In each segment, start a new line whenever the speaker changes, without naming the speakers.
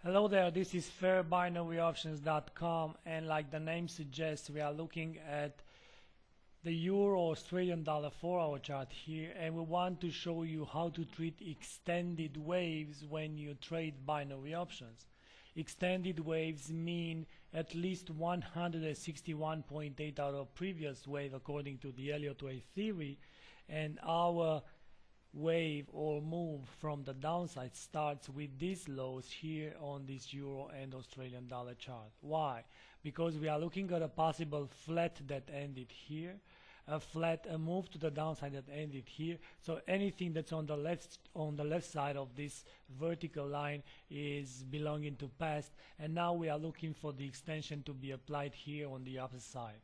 Hello there, this is fairbinaryoptions.com, and like the name suggests, we are looking at the Euro Australian dollar 4-hour chart here, and we want to show you how to treat extended waves when you trade binary options. Extended waves mean at least 161.8 out of previous wave according to the Elliott wave theory, and our wave or move from the downside starts with these lows here on this Euro and Australian dollar chart. Why? Because we are looking at a possible flat that ended here, a move to the downside that ended here. So anything that's on the left side of this vertical line is belonging to past, and now we are looking for the extension to be applied here on the upper side.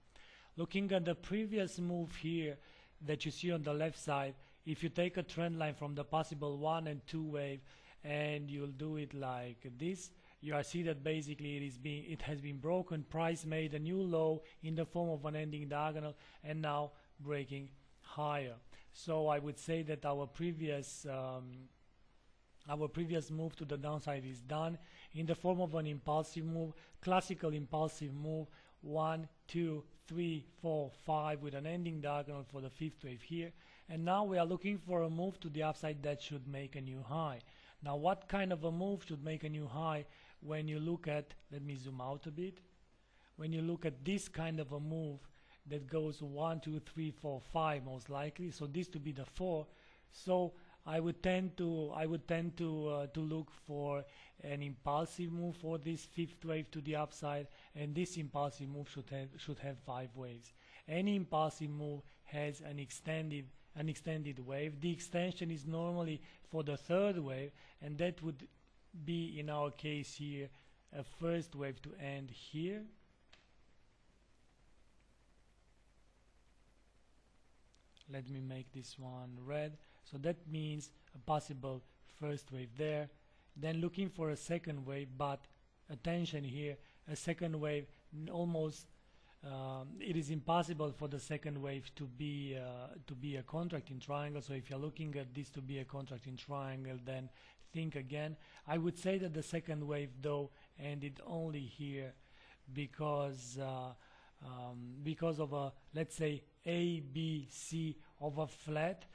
Looking at the previous move here that you see on the left side, if you take a trend line from the possible 1 and 2 wave and you'll do it like this, you are see that basically it has been broken. Price made a new low in the form of an ending diagonal and now breaking higher. So I would say that our previous move to the downside is done in the form of an impulsive move, classical impulsive move, 1, 2, 3, 4, 5 with an ending diagonal for the fifth wave here. And now we are looking for a move to the upside that should make a new high. Now what kind of a move should make a new high? When you look at, let me zoom out a bit, when you look at this kind of a move that goes 1, 2, 3, 4, 5 most likely, so this to be the 4, so I would tend to look for an impulsive move for this fifth wave to the upside, and this impulsive move should have 5 waves. Any impulsive move has an extended wave. The extension is normally for the third wave, and that would be in our case here a first wave to end here. Let me make this one red. So that means a possible first wave there. Then looking for a second wave, but attention here, a second wave almost it is impossible for the second wave to be a contracting triangle. So if you're looking at this to be a contracting triangle, then think again. I would say that the second wave though ended only here because of a, let's say, A, B, C of a flat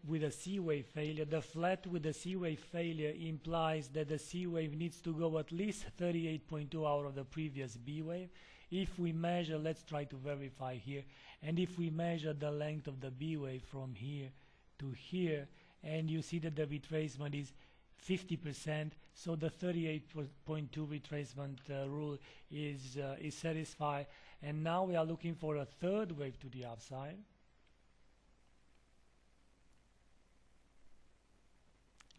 with a C wave failure. The flat with the C wave failure implies that the C wave needs to go at least 38.2 out of the previous B wave. If we measure, let's try to verify here, and if we measure the length of the B wave from here to here, and you see that the retracement is 50%, so the 38.2 retracement rule is satisfied, and now we are looking for a third wave to the upside.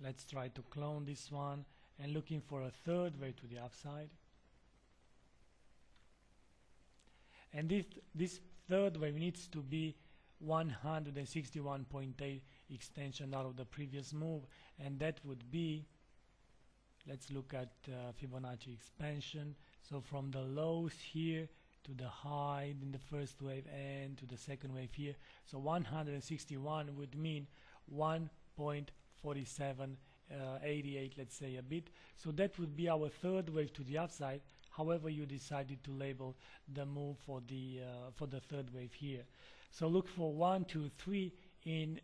Let's try to clone this one and looking for a third wave to the upside. And this third wave needs to be 161.8 extension out of the previous move, and that would be, let's look at Fibonacci expansion. So from the lows here to the high in the first wave and to the second wave here, so 161 would mean 1.4788, let's say a bit. So that would be our third wave to the upside, however you decided to label the move for the third wave here. So look for 1, 2, 3 in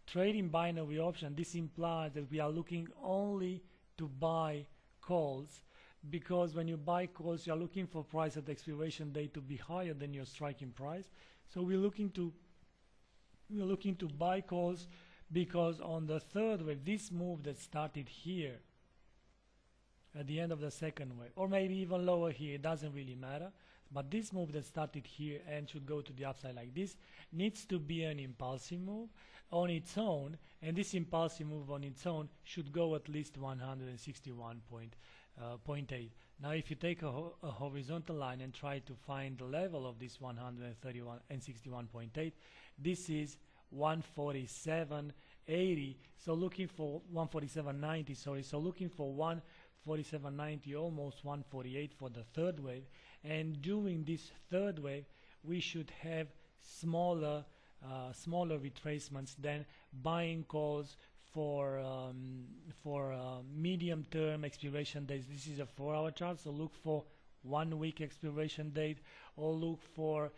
trading binary option. This implies that we are looking only to buy calls, because when you buy calls, you are looking for price at expiration date to be higher than your striking price. So we're looking to buy calls because on the third wave, this move that started here at the end of the second wave, or maybe even lower here, it doesn't really matter, but this move that started here and should go to the upside like this needs to be an impulsive move on its own, and this impulsive move on its own should go at least 161.8. Now if you take a horizontal line and try to find the level of this 131 and 61.8, this is 147.80, so looking for 147.90, sorry, so looking for 147.90, almost 148 for the third wave, and during this third wave we should have smaller retracements than buying calls medium term expiration dates. This is a 4-hour chart, so look for 1 week expiration date, or look for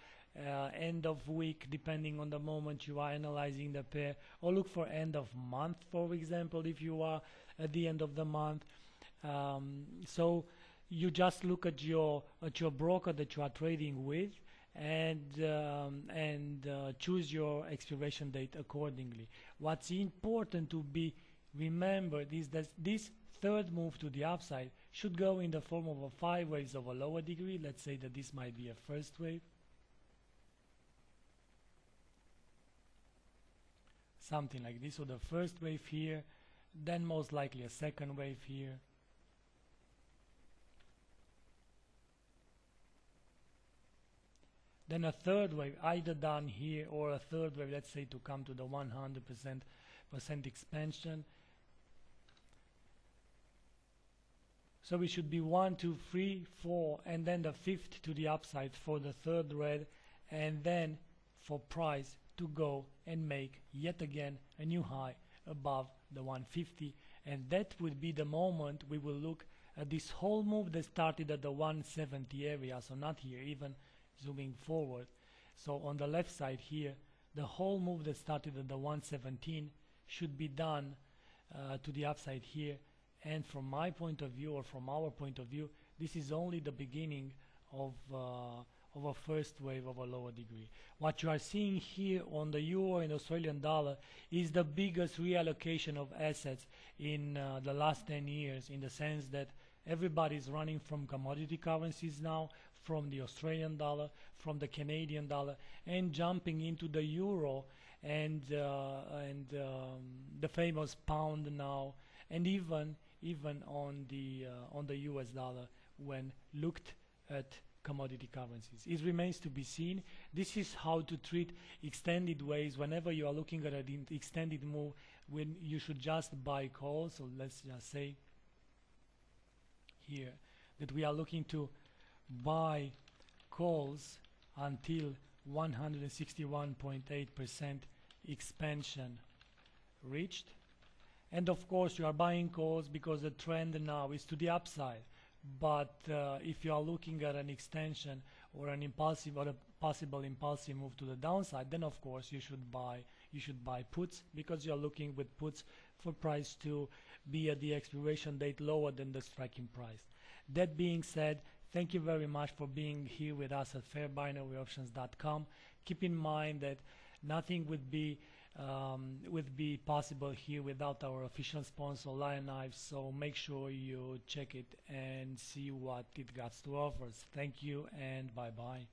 end of week depending on the moment you are analyzing the pair, or look for end of month, for example, if you are at the end of the month. So you just look at your broker that you are trading with, and choose your expiration date accordingly. What's important to be remembered is that this third move to the upside should go in the form of 5 waves of a lower degree. Let's say that this might be a first wave, something like this. So the first wave here, then most likely a second wave here, then a third wave either down here, or a third wave, let's say, to come to the 100% expansion. So we should be 1, 2, 3, 4, and then the fifth to the upside for the third red, and then for price to go and make yet again a new high above the 150, and that would be the moment we will look at this whole move that started at the 170 area, so not here, even zooming forward. So on the left side here, the whole move that started at the 117 should be done to the upside here. And from my point of view, or from our point of view, this is only the beginning of a first wave of a lower degree. What you are seeing here on the euro and Australian dollar is the biggest reallocation of assets in the last 10 years, in the sense that everybody is running from commodity currencies now, from the Australian dollar, from the Canadian dollar, and jumping into the euro and the famous pound now, and even on the US dollar when looked at commodity currencies. It remains to be seen. This is how to treat extended waves. Whenever you are looking at an extended move, when you should just buy calls. So let's just say here that we are looking to buy calls until 161.8% expansion reached. And of course you are buying calls because the trend now is to the upside. But if you are looking at an extension or an impulsive or a possible impulsive move to the downside, then of course you should buy puts, because you are looking with puts for price to be at the expiration date lower than the striking price. That being said, thank you very much for being here with us at fairbinaryoptions.com. Keep in mind that nothing would be possible here without our official sponsor, Lion Knives, so make sure you check it and see what it got to offer. Thank you and bye bye.